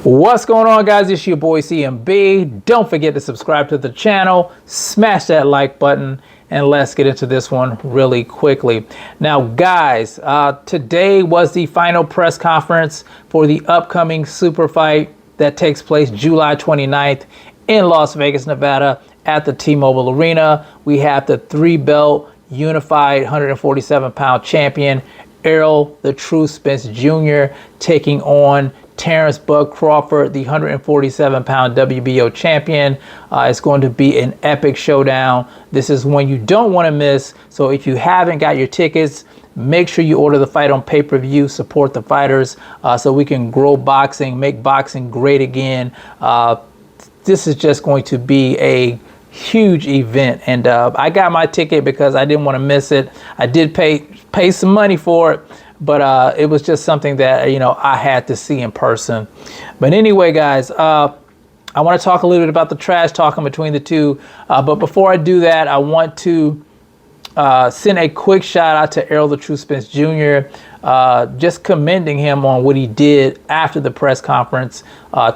What's going on, guys? It's your boy CMB. Don't forget to subscribe to the channel, smash that like button, and let's get into this one really quickly. Now, guys, today was the final press conference for the upcoming super fight that takes place July 29th in Las Vegas, Nevada at the T-Mobile Arena. We have the three-belt unified 147-pound champion Errol "The Truth" Spence Jr. taking on Terrence "Bud" Crawford, the 147-pound WBO champion. It's going to be an epic showdown. This is one you don't want to miss. So if you haven't got your tickets, make sure you order the fight on pay-per-view. Support the fighters so we can grow boxing, make boxing great again. This is just going to be a huge event, and I got my ticket because I didn't want to miss it. I did pay some money for it, but it was just something that I had to see in person. But anyway, guys, I want to talk a little bit about the trash talking between the two, but before I do that, I want to send a quick shout out to Errol "The Truth" Spence Jr. Just commending him on what he did after the press conference,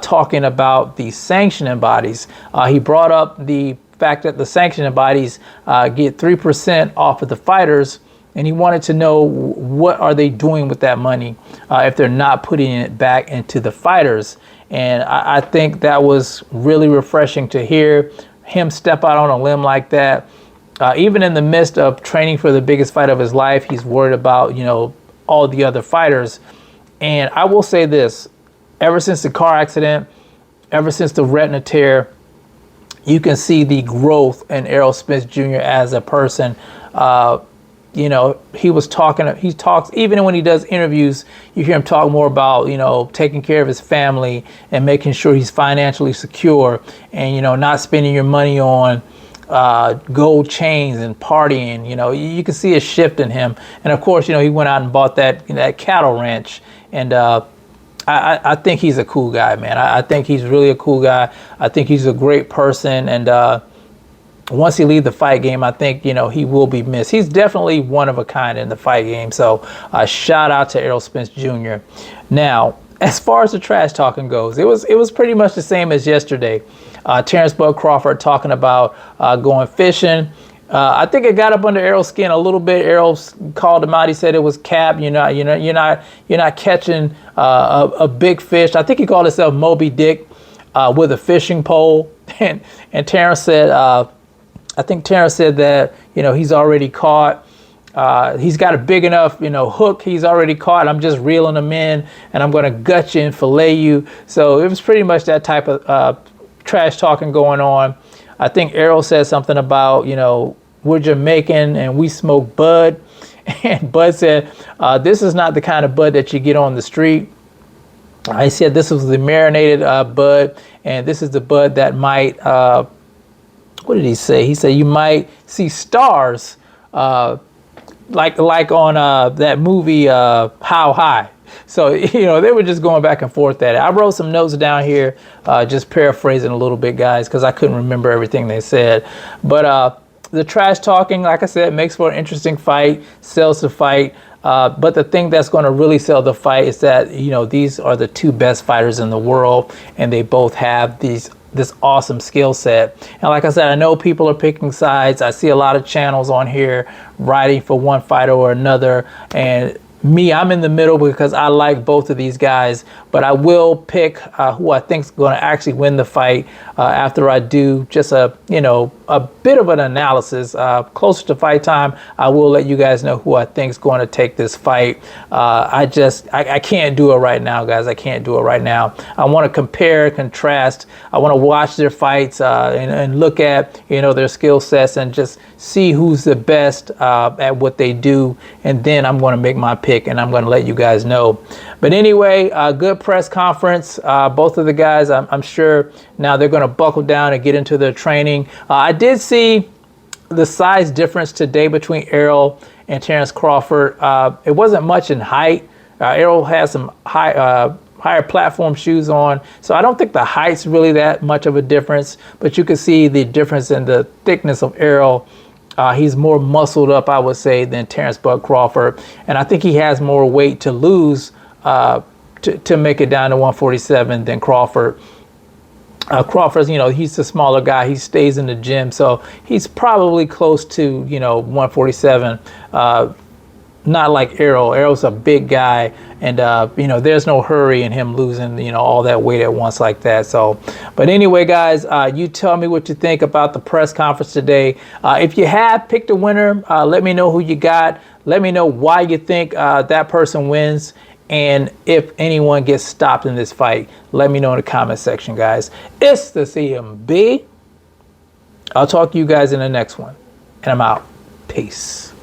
talking about the sanctioning bodies. He brought up the fact that the sanctioning bodies get 3% off of the fighters, and he wanted to know what are they doing with that money if they're not putting it back into the fighters. And I think that was really refreshing to hear him step out on a limb like that. Even in the midst of training for the biggest fight of his life, he's worried about, all the other fighters. And I will say this, ever since the car accident, ever since the retina tear, you can see the growth in Errol Spence Jr. as a person. He talks, even when he does interviews, you hear him talk more about, taking care of his family and making sure he's financially secure and, not spending your money on gold chains and partying. You can see a shift in him. And of course, he went out and bought that cattle ranch. And I think he's a cool guy, man. I think he's really a cool guy. I think he's a great person. And once he leaves the fight game, I think, he will be missed. He's definitely one of a kind in the fight game. So shout out to Errol Spence Jr. Now, as far as the trash talking goes, it was pretty much the same as yesterday. Terrence "Bud" Crawford talking about going fishing. I think it got up under Errol's skin a little bit. Errol called him out. He said it was cap. You're not catching a big fish. I think he called himself Moby Dick with a fishing pole. And Terrence said, I think Terrence said that he's already caught. He's got a big enough, hook. He's already caught. I'm just reeling him in, and I'm going to gut you and fillet you. So it was pretty much that type of trash talking going on. I think Errol said something about, we're Jamaican and we smoke bud. And Bud said, this is not the kind of bud that you get on the street. He said this was the marinated bud, and this is the bud that might, what did he say? He said you might see stars like on that movie How High. So, they were just going back and forth at it. I wrote some notes down here, just paraphrasing a little bit, guys, because I couldn't remember everything they said. But the trash talking, like I said, makes for an interesting fight, sells the fight. But the thing that's going to really sell the fight is that, these are the two best fighters in the world, and they both have this awesome skill set. And like I said, I know people are picking sides. I see a lot of channels on here writing for one fighter or another. And me, I'm in the middle because I like both of these guys, but I will pick who I think is going to actually win the fight after I do just a bit of an analysis. Closer to fight time, I will let you guys know who I think is going to take this fight. I can't do it right now, guys. I can't do it right now. I want to compare, contrast. I want to watch their fights and look at their skill sets and just see who's the best at what they do, and then I'm going to make my pick and I'm going to let you guys know. But anyway, good press conference. Both of the guys, I'm sure now they're going to buckle down and get into their training. I did see the size difference today between Errol and Terrence Crawford. It wasn't much in height. Errol has some higher platform shoes on, so I don't think the height's really that much of a difference, but you can see the difference in the thickness of Errol. He's more muscled up, I would say, than Terrence "Bud" Crawford, and I think he has more weight to lose to to make it down to 147 than Crawford. Crawford's, he's a smaller guy. He stays in the gym, so he's probably close to, 147. Not like Errol. Errol's a big guy, and there's no hurry in him losing, all that weight at once like that. So, but anyway, guys, you tell me what you think about the press conference today. If you have picked a winner, let me know who you got. Let me know why you think that person wins, and if anyone gets stopped in this fight. Let me know in the comment section, guys. It's the CMB. I'll talk to you guys in the next one, and I'm out. Peace.